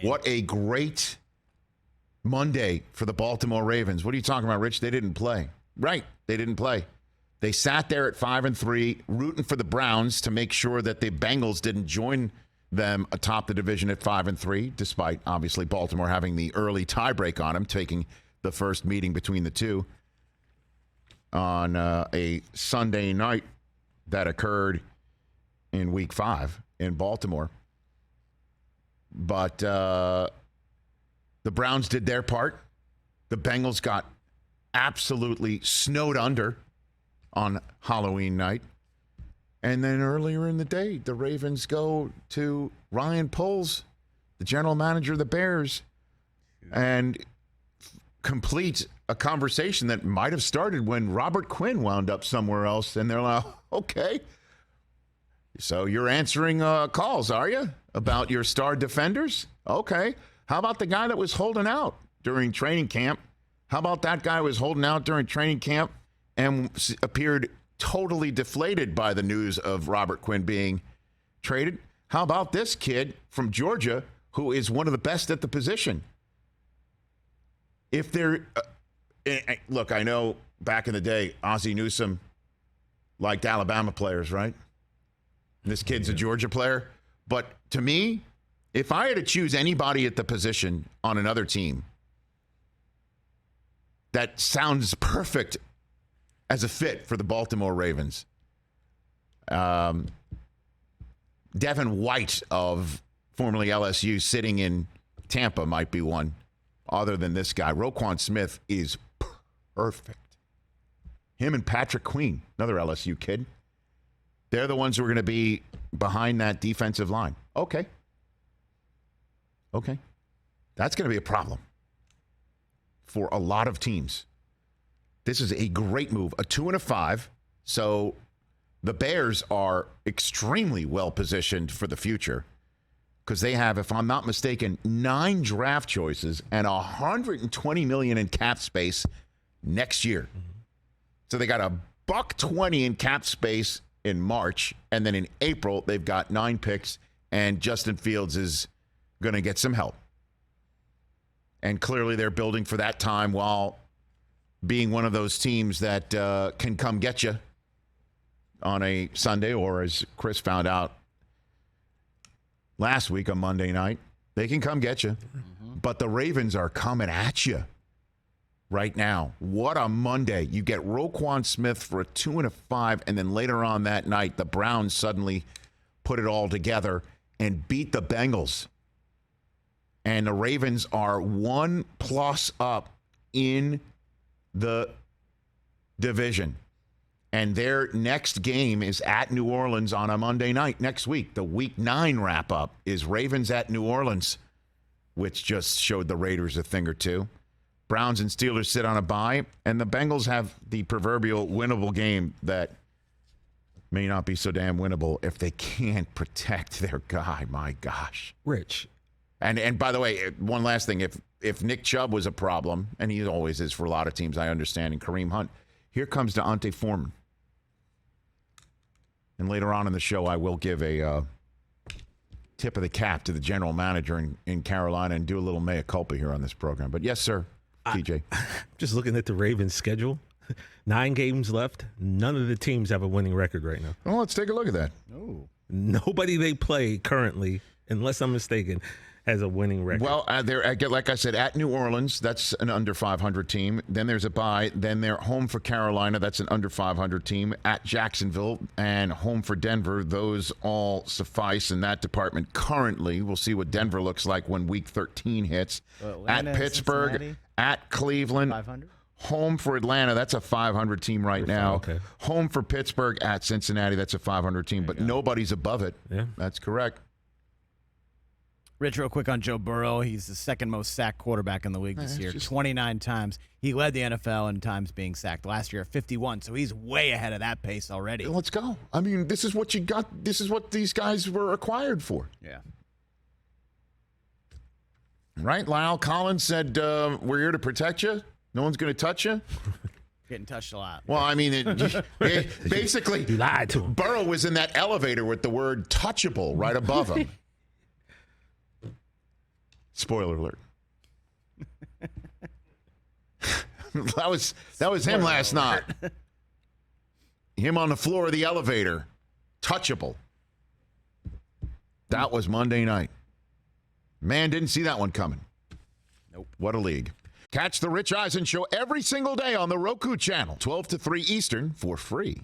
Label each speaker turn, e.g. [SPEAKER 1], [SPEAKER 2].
[SPEAKER 1] What a great Monday for the Baltimore Ravens. What are you talking about, Rich? They didn't play. Right, they didn't play. They sat there at 5-3, rooting for the Browns to make sure that the Bengals didn't join them atop the division at 5-3, despite obviously Baltimore having the early tiebreak on them, taking the first meeting between the two on a Sunday night that occurred in Week 5 in Baltimore. But the Browns did their part. The Bengals got absolutely snowed under on Halloween night. And then earlier in the day, the Ravens go to Ryan Poles, the general manager of the Bears, and complete a conversation that might have started when Robert Quinn wound up somewhere else. And they're like, okay, so you're answering calls, are you, about your star defenders? Okay. How about the guy that was holding out during training camp? How about that guy who was holding out during training camp and appeared totally deflated by the news of Robert Quinn being traded? How about this kid from Georgia who is one of the best at the position? If they're look, I know back in the day, Ozzie Newsome liked Alabama players, right? This kid's a Georgia player. But to me, if I had to choose anybody at the position on another team that sounds perfect as a fit for the Baltimore Ravens, Devin White of formerly LSU sitting in Tampa might be one. Other than this guy, Roquan Smith is perfect. Him and Patrick Queen, another LSU kid. They're the ones who are going to be behind that defensive line. Okay. That's going to be a problem for a lot of teams. This is a great move, a 2-5. So the Bears are extremely well positioned for the future because they have, if I'm not mistaken, 9 draft choices and $120 million in cap space next year. So they got $120 in cap space in March, and then in April they've got 9 picks, and Justin Fields is going to get some help. And clearly they're building for that time while being one of those teams that can come get you on a Sunday, or as Chris found out last week on Monday night, they can come get you. But the Ravens are coming at you right now. What a Monday. You get Roquan Smith for a 2-5, and then later on that night, the Browns suddenly put it all together and beat the Bengals. And the Ravens are 1+ up in the division. And their next game is at New Orleans on a Monday night next week. The Week 9 wrap-up is Ravens at New Orleans, which just showed the Raiders a thing or two. Browns and Steelers sit on a bye, and the Bengals have the proverbial winnable game that may not be so damn winnable if they can't protect their guy. My gosh.
[SPEAKER 2] Rich.
[SPEAKER 1] And by the way, one last thing. If Nick Chubb was a problem, and he always is for a lot of teams, I understand, and Kareem Hunt, here comes Deontay Foreman. And later on in the show, I will give a tip of the cap to the general manager in Carolina and do a little mea culpa here on this program. But yes, sir, TJ.
[SPEAKER 2] Just looking at the Ravens' schedule, 9 games left. None of the teams have a winning record right now.
[SPEAKER 1] Well, let's take a look at that.
[SPEAKER 3] Oh.
[SPEAKER 2] Nobody they play currently, unless I'm mistaken, has a winning record.
[SPEAKER 1] Well, like I said, at New Orleans, that's an under 500 team. Then there's a bye. Then they're home for Carolina. That's an under 500 team. At Jacksonville and home for Denver. Those all suffice in that department currently. We'll see what Denver looks like when Week 13 hits.
[SPEAKER 3] Atlanta,
[SPEAKER 1] at Pittsburgh,
[SPEAKER 3] Cincinnati,
[SPEAKER 1] at Cleveland.
[SPEAKER 3] 500.
[SPEAKER 1] Home for Atlanta. That's a 500 team right now.
[SPEAKER 2] Okay.
[SPEAKER 1] Home for Pittsburgh, at Cincinnati. That's a 500 team. But nobody's above it.
[SPEAKER 2] Yeah.
[SPEAKER 1] That's correct.
[SPEAKER 3] Rich, real quick on Joe Burrow. He's the second most sacked quarterback in the league this year, 29 times. He led the NFL in times being sacked last year at 51, so he's way ahead of that pace already.
[SPEAKER 1] Let's go. I mean, this is what you got. This is what these guys were acquired for.
[SPEAKER 3] Yeah.
[SPEAKER 1] Right? Lyle Collins said, we're here to protect you. No one's going to touch you.
[SPEAKER 3] Getting touched a lot.
[SPEAKER 1] Well, I mean, basically,
[SPEAKER 2] You lied to him.
[SPEAKER 1] Burrow was in that elevator with the word touchable right above him. Spoiler alert. that was him last night. Him on the floor of the elevator. Touchable. That was Monday night. Man, didn't see that one coming.
[SPEAKER 3] Nope.
[SPEAKER 1] What a league. Catch the Rich Eisen Show every single day on the Roku channel, 12 to 3 Eastern, for free.